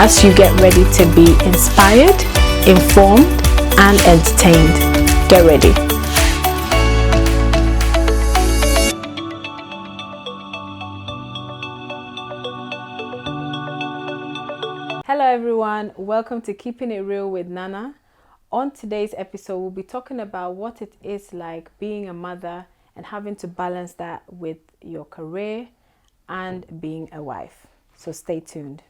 as you get ready to be inspired, informed, and entertained. Get ready. Hello everyone, welcome to Keeping It Real with Nana. On today's episode, we'll be talking about what it is like being a mother and having to balance that with your career and being a wife. So stay tuned.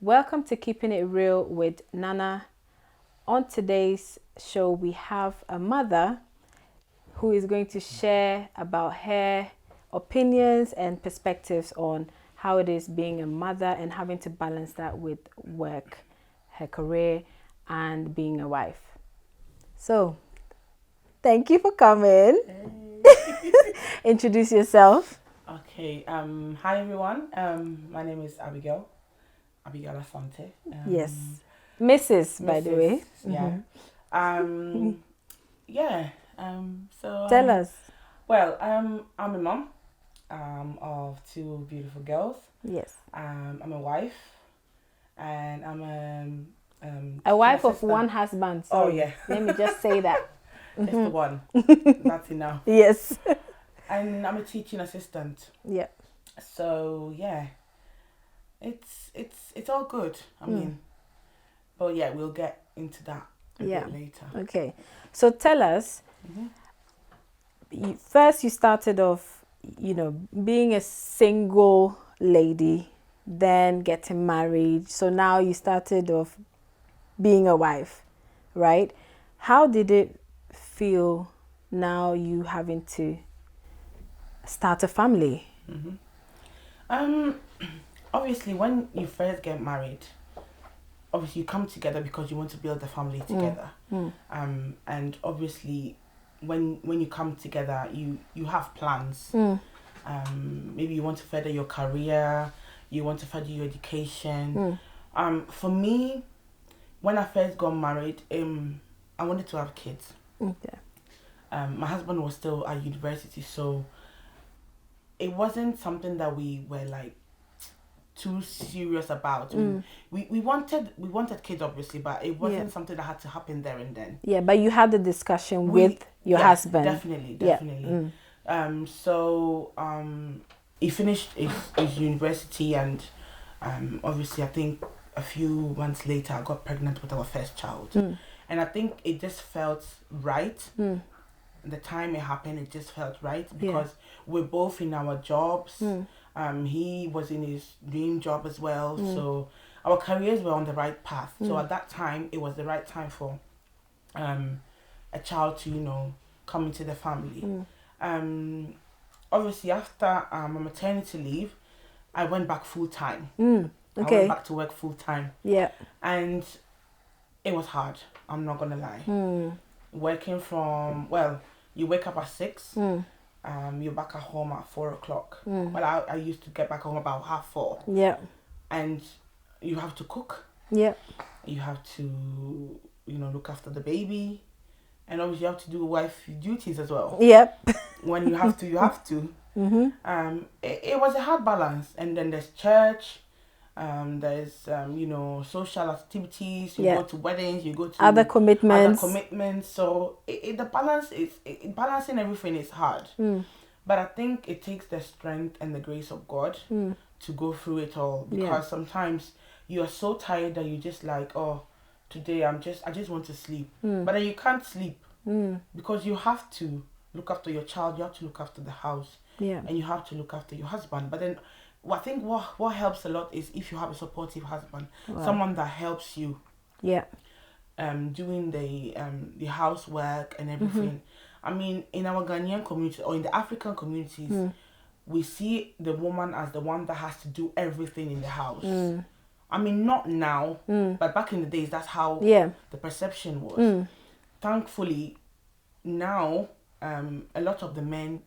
Welcome to Keeping It Real with Nana. On today's show, we have a mother who is going to share about her opinions and perspectives on how it is being a mother and having to balance that with work, her career, and being a wife. So, thank you for coming. Hey. Introduce yourself. Okay. Hi everyone. My name is Abigail. Abigail Santwi. Yes. Mrs. by the way. Yeah. Mm-hmm. Yeah. So tell us. Well, I'm a mom of two beautiful girls. Yes. I'm a wife, and I'm a wife of one husband. Sorry. Oh yeah. Let me just say that. Just the one. That's enough. Yes. And I'm a teaching assistant. Yeah. So yeah, it's all good. I mean, but yeah, we'll get into that a bit later. Okay. So tell us. First, you started off, being a single lady, then getting married. So now you started off being a wife, right? How did it feel now you having to start a family? Obviously, when you first get married, obviously you come together because you want to build a family together. And obviously, when you come together, you have plans. Maybe you want to further your career, you want to further your education. For me, when I first got married, I wanted to have kids. Okay. My husband was still at university, so it wasn't something that we were like too serious about. We wanted kids, obviously, but it wasn't something that had to happen there and then. Yeah, but you had the discussion with your husband. Definitely. So he finished his university, and obviously I think a few months later I got pregnant with our first child. And I think it just felt right. The time it happened, it just felt right because we're both in our jobs. He was in his dream job as well. So our careers were on the right path. So at that time, it was the right time for a child to, come into the family. Obviously, after my maternity leave, I went back full time. Okay. I went back to work full time. Yeah. And it was hard. I'm not going to lie. Working from, you wake up at 6. You're back at home at 4 o'clock. Well, I used to get back home about 4:30. Yeah. And you have to cook. Yeah. You have to, look after the baby. And obviously you have to do wife duties as well. Yep. When you have to, you have to. It was a hard balance. And then there's church. There's, social activities. You go to weddings. You go to other commitments. So the balance is, balancing everything is hard. But I think it takes the strength and the grace of God to go through it all. Because sometimes you are so tired that you just like, oh, today I just want to sleep. But then you can't sleep because you have to look after your child. You have to look after the house. Yeah. And you have to look after your husband. But then I think what helps a lot is if you have a supportive husband, someone that helps you. Yeah. Doing the housework and everything. I mean, in our Ghanaian community or in the African communities, we see the woman as the one that has to do everything in the house. I mean, not now, but back in the days, that's how the perception was. Thankfully, now a lot of the men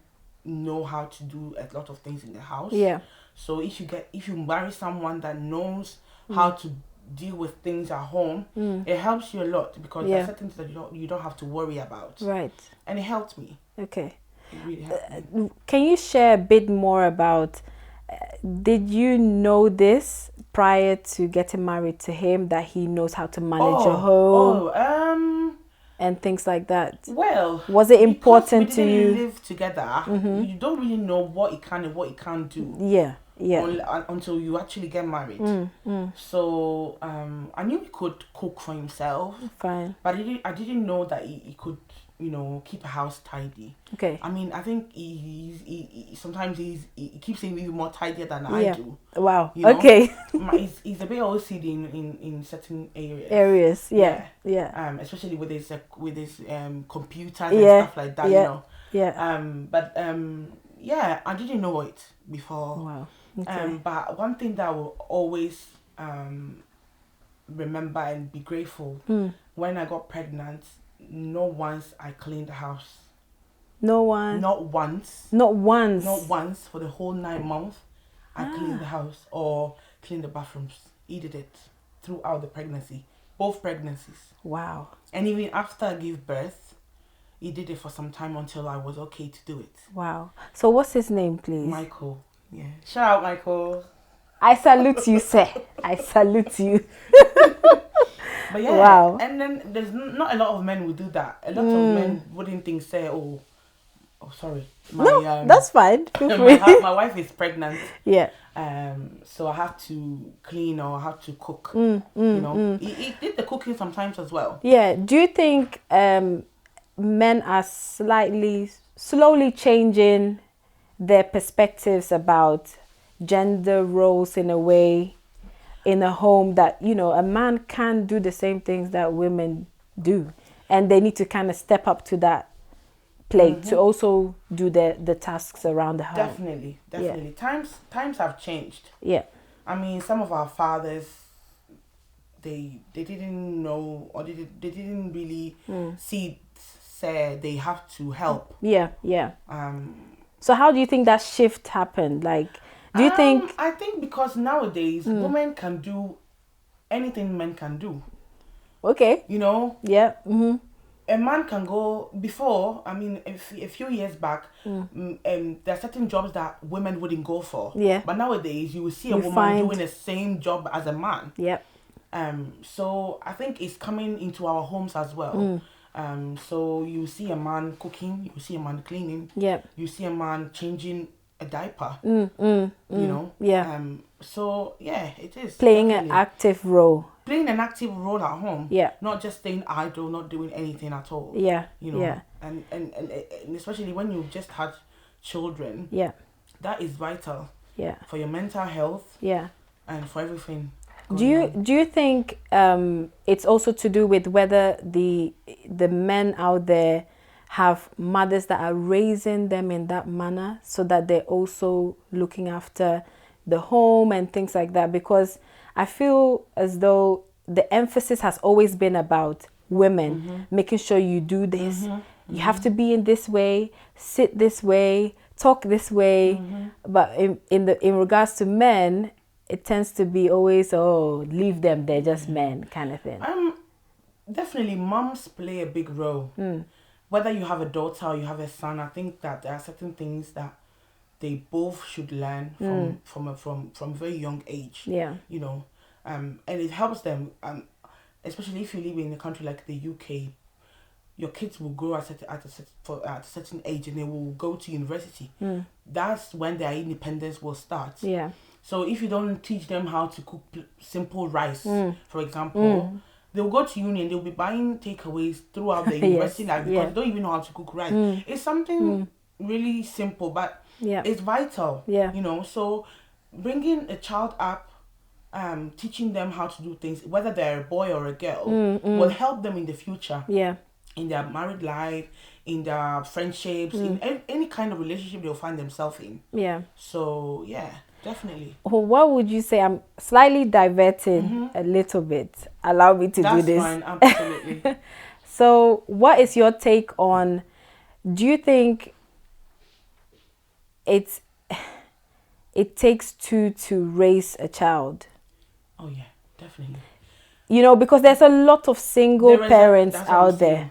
know how to do a lot of things in the house. Yeah. So if you marry someone that knows how to deal with things at home, it helps you a lot because there's certain things that you don't have to worry about. Right. And it helped me. Okay. It really helped me. Can you share a bit more about, did you know this prior to getting married to him, that he knows how to manage a home and things like that? Well, was it important because to we you? didn't live together, you don't really know what he can and what he can't do. Yeah. Until you actually get married. So I knew he could cook for himself. Fine. But I didn't know that he could, keep a house tidy. Okay. I mean, I think he sometimes he keeps saying even more tidier than I do. Wow. Okay. He's a bit OCD in certain areas. Yeah. Especially with his computers and stuff like that. But I didn't know it before. Wow. Okay. But one thing that I will always remember and be grateful, when I got pregnant, not once I cleaned the house. Not once. Not once for the whole 9 months. I cleaned the house or cleaned the bathrooms. He did it throughout the pregnancy, both pregnancies. Wow. And even after I gave birth, he did it for some time until I was okay to do it. Wow. So what's his name, please? Michael. Yeah. Shout out, Michael. I salute you, sir. I salute you. But yeah. Wow. And then there's not a lot of men who do that. A lot of men wouldn't think, say, oh, sorry. No, that's fine. Feel free. My wife is pregnant. Yeah. So I have to clean or I have to cook. He did the cooking sometimes as well. Yeah. Do you think men are slowly changing their perspectives about gender roles in a way, in a home, that a man can do the same things that women do, and they need to kind of step up to that plate to also do the tasks around the home? Definitely. Yeah. Times have changed. Yeah. I mean, some of our fathers, they didn't know, or they didn't really say they have to help. Yeah. So how do you think that shift happened? Like, do you think... I think because nowadays women can do anything men can do. Okay. Yeah. A man can go before. I mean, a few years back, there are certain jobs that women wouldn't go for. Yeah. But nowadays, you will see a woman doing the same job as a man. Yep. So I think it's coming into our homes as well. So you see a man cooking, you see a man cleaning. Yep. You see a man changing a diaper. Yeah. So yeah, it is playing an active role. Playing an active role at home. Yeah. Not just staying idle, not doing anything at all. Yeah. Yeah. And especially when you've just had children. Yeah. That is vital. Yeah. For your mental health. Yeah. And for everything. Do you think it's also to do with whether the men out there have mothers that are raising them in that manner, so that they're also looking after the home and things like that? Because I feel as though the emphasis has always been about women making sure you do this. You have to be in this way, sit this way, talk this way. But in regards to men, it tends to be always, leave them, they're just men, kind of thing. Definitely, moms play a big role. Whether you have a daughter or you have a son, I think that there are certain things that they both should learn from a very young age. Yeah. And it helps them. Especially if you live in a country like the UK, your kids will grow at a certain age and they will go to university. That's when their independence will start. Yeah. So if you don't teach them how to cook simple rice, for example, they'll go to uni and they'll be buying takeaways throughout the university life because they don't even know how to cook rice. It's something really simple, but it's vital. Yeah. So bringing a child up, teaching them how to do things, whether they're a boy or a girl, will help them in the future. Yeah. In their married life, in their friendships, in any kind of relationship they'll find themselves in. Yeah. So, yeah, definitely. What would you say? I'm slightly diverting a little bit. Allow me to do this. That's fine, absolutely. So, what is your take on, do you think it takes two to raise a child? Oh, yeah, definitely. Because there's a lot of single parents out there.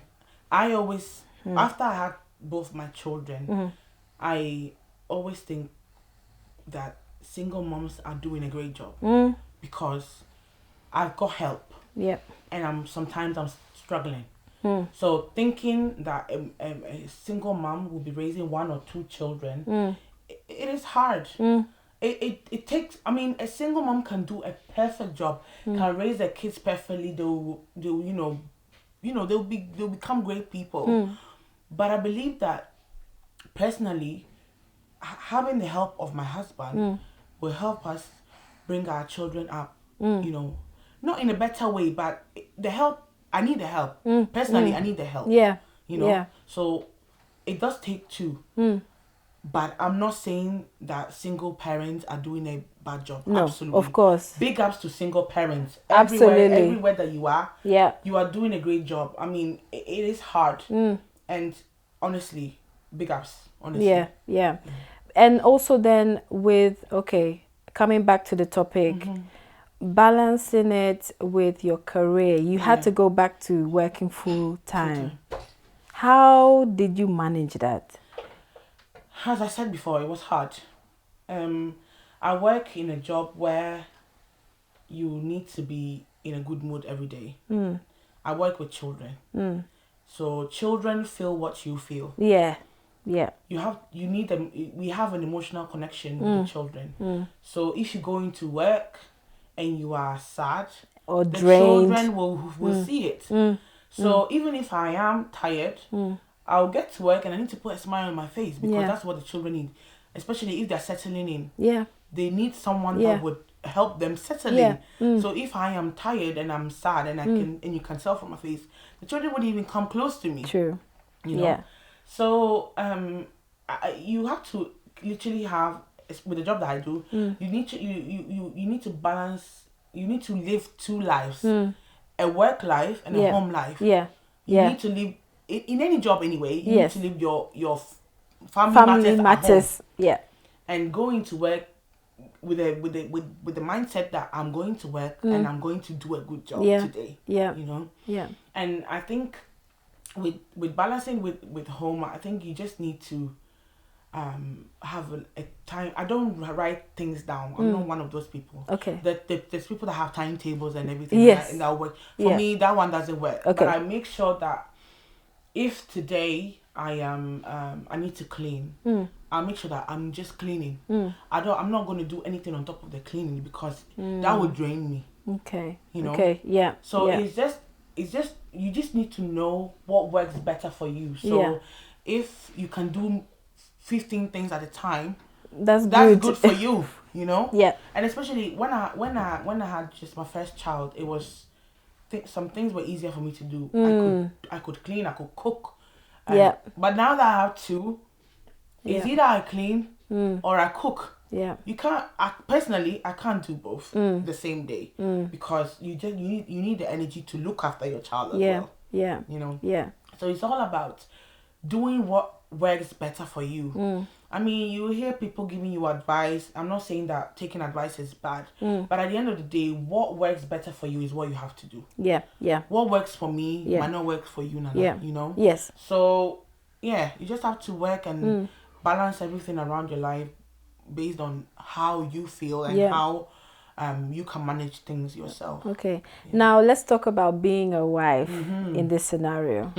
I always, after I had both my children, I always think that single moms are doing a great job because I've got help. Yeah. And sometimes I'm struggling. So thinking that a single mom will be raising one or two children, it is hard. It takes. I mean, a single mom can do a perfect job, can raise their kids perfectly. They'll they'll become great people. But I believe that personally, having the help of my husband will help us bring our children up. Not in a better way, but the help. I need the help. Personally, I need the help. Yeah. Yeah. So it does take two. But I'm not saying that single parents are doing a bad job. No, Absolutely. of course. Big ups to single parents. Absolutely. Everywhere that you are, yeah, you are doing a great job. I mean, it is hard. And honestly, big ups. Honestly. Yeah. And also then coming back to the topic, balancing it with your career. You had to go back to working full time. How did you manage that? As I said before, it was hard. I work in a job where you need to be in a good mood every day. I work with children. So children feel what you feel. Yeah. You need them. We have an emotional connection with the children. So if you go into work and you are sad, Or the drained, children will see it. So even if I am tired, I'll get to work and I need to put a smile on my face because that's what the children need, especially if they're settling in. Yeah. They need someone that would help them settle in. So if I am tired and I'm sad and you can tell from my face, the children wouldn't even come close to me. True. You know. So you have to literally have, with the job that I do, you need to you need to balance. You need to live two lives, a work life and a home life. You need to live in any job anyway. You need to live your family matters. Yeah. And going to work with the mindset that I'm going to work and I'm going to do a good job today. Yeah. You know. Yeah. And I think with balancing with home, I think you just need to have a time. I don't write things down. I'm not one of those people. Okay. There's people that have timetables and everything. Yes. And that work. For me, that one doesn't work. Okay. But I make sure that if today I need to clean, I'll make sure that I'm just cleaning. I'm not going to do anything on top of the cleaning because that would drain me. Okay. You know. Okay. Yeah. So it's just you just need to know what works better for you. So if you can do 15 things at a time, that's good for you. You know. Yeah. And especially when I had just my first child, it was some things were easier for me to do. I could clean, I could cook. But now that I have two, it's either I clean or I cook. Yeah. You can't. I can't do both the same day because you need the energy to look after your child as well. Yeah. You know. Yeah. So it's all about doing what works better for you. I mean, you hear people giving you advice. I'm not saying that taking advice is bad, but at the end of the day, what works better for you is what you have to do. Yeah. What works for me might not work for you, Nana. Yeah. You know. Yes. So you just have to work and balance everything around your life based on how you feel and how you can manage things yourself. Okay. Now let's talk about being a wife in this scenario.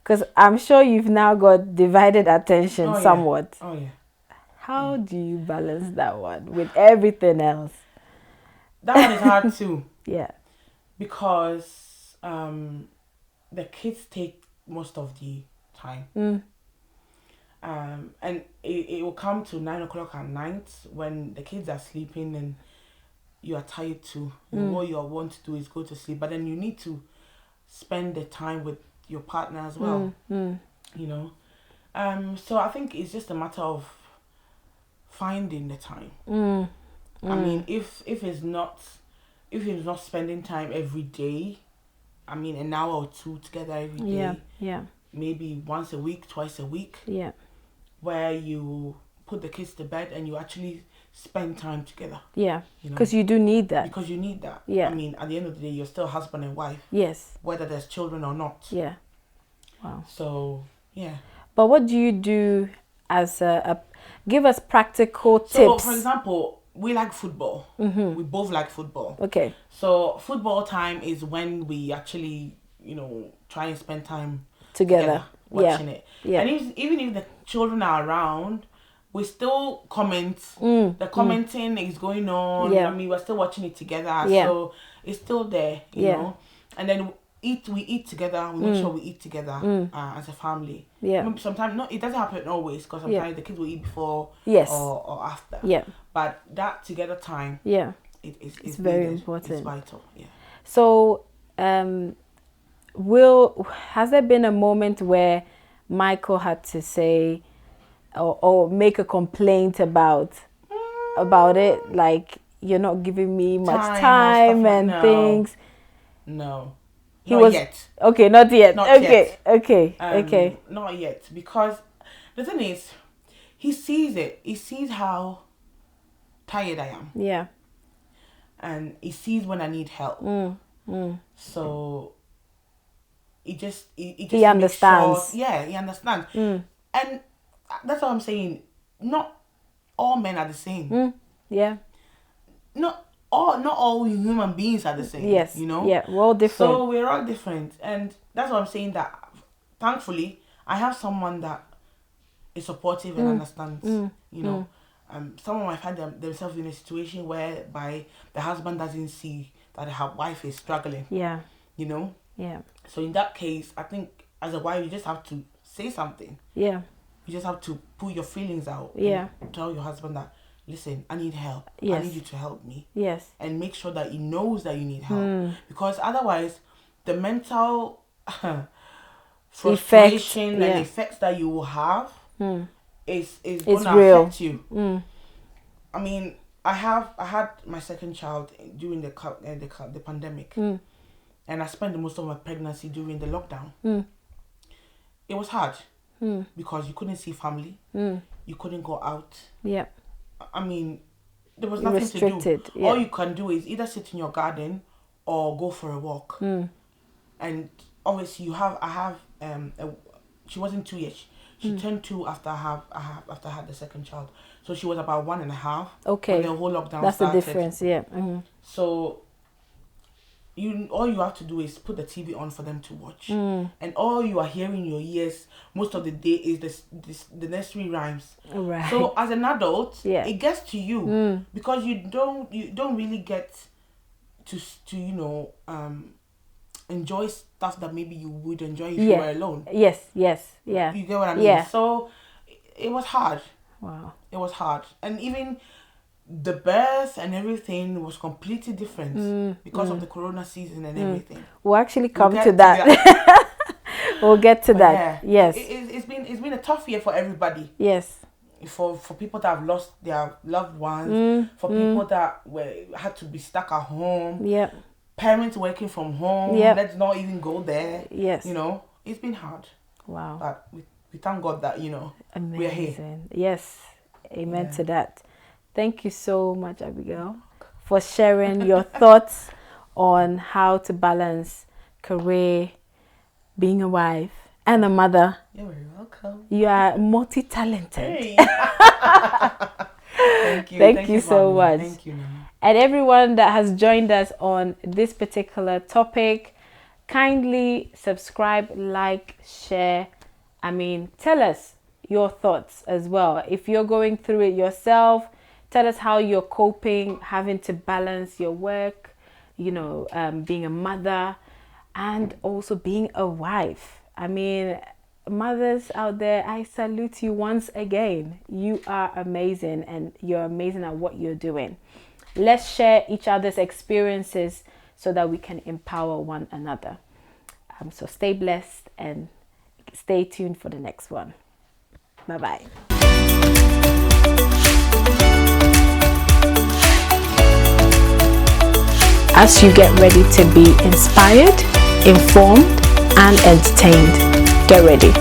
Because I'm sure you've now got divided attention somewhat. Oh, yeah. How do you balance that one with everything else? That one is hard too. Yeah. Because the kids take most of the time. And it will come to 9 o'clock at night when the kids are sleeping and you are tired too. What you want to do is go to sleep. But then you need to spend the time with your partner as well. You know. So I think it's just a matter of finding the time. I mean, if it's not spending time every day, I mean an hour or two together every day. Maybe once a week, twice a week. Where you put the kids to bed and you actually spend time together. Yeah. Because you do need that. Because you need that. Yeah. I mean, at the end of the day, you're still husband and wife. Yes. Whether there's children or not. Yeah. Wow. So, yeah. But what do you do as give us practical tips? So, for example, we like football. We both like football. Okay. So, football time is when we actually, try and spend time Together. watching it. Yeah. And even if the children are around, we still comment. The commenting is going on. Yeah. I mean, we're still watching it together. Yeah. So it's still there, you know. And then we eat together. We make sure we eat together as a family. Yeah. Sometimes it doesn't happen always, because sometimes the kids will eat before or after. Yeah. But that together time, it's very important. It's vital. Yeah. So, has there been a moment where Michael had to say or make a complaint about it, like you're not giving me much time and things? No. Not yet. Okay, not yet. Not yet. Okay. Not yet, because the thing is, he sees it. He sees how tired I am. Yeah. And he sees when I need help. So he understands. Sure, he understands. And that's what I'm saying. Not all men are the same. Yeah. Not all human beings are the same. Yes. Yeah, we're all different. So we're all different. And that's what I'm saying, that thankfully I have someone that is supportive and understands. Some of my find themselves in a situation whereby the husband doesn't see that her wife is struggling. Yeah. Yeah. So in that case, I think as a wife, you just have to say something. Yeah. You just have to put your feelings out. Yeah. Tell your husband that, listen, I need help. Yes. I need you to help me. Yes. And make sure that he knows that you need help. Because otherwise, the mental frustration and effects that you will have is going to affect you. I mean, I had my second child during the pandemic. And I spent most of my pregnancy during the lockdown. It was hard because you couldn't see family. You couldn't go out. Yeah. I mean, there was nothing to do. All you can do is either sit in your garden or go for a walk. And obviously, she wasn't 2 yet. She turned 2 after I had the second child. So she was about 1.5. Okay. When the whole lockdown That's started. the difference, yeah. So all you have to do is put the TV on for them to watch. And all you are hearing in your ears most of the day is the nursery rhymes. Right. So as an adult, it gets to you because you don't really get to enjoy stuff that maybe you would enjoy if you were alone. Yes, yeah. You get what I mean? Yeah. So it was hard. Wow. It was hard. And even the birth and everything was completely different because of the corona season and everything. We'll actually come to that. We'll get to that. Yeah. Yes. It's been a tough year for everybody. Yes. For people that have lost their loved ones, for people that had to be stuck at home. Yeah. Parents working from home. Yeah. Let's not even go there. Yes. It's been hard. Wow. But we thank God that, Amazing. we're here. Yes. Amen to that. Thank you so much, Abigail, for sharing your thoughts on how to balance career, being a wife, and a mother. You're very welcome. You are multi-talented. Hey. Thank you. Thank you so much. Thank you, Nana. And everyone that has joined us on this particular topic, kindly subscribe, like, share. Tell us your thoughts as well. If you're going through it yourself, tell us how you're coping, having to balance your work, being a mother and also being a wife. Mothers out there, I salute you once again. You are amazing and you're amazing at what you're doing. Let's share each other's experiences so that we can empower one another. So stay blessed and stay tuned for the next one. Bye-bye. As you get ready to be inspired, informed, and entertained, get ready.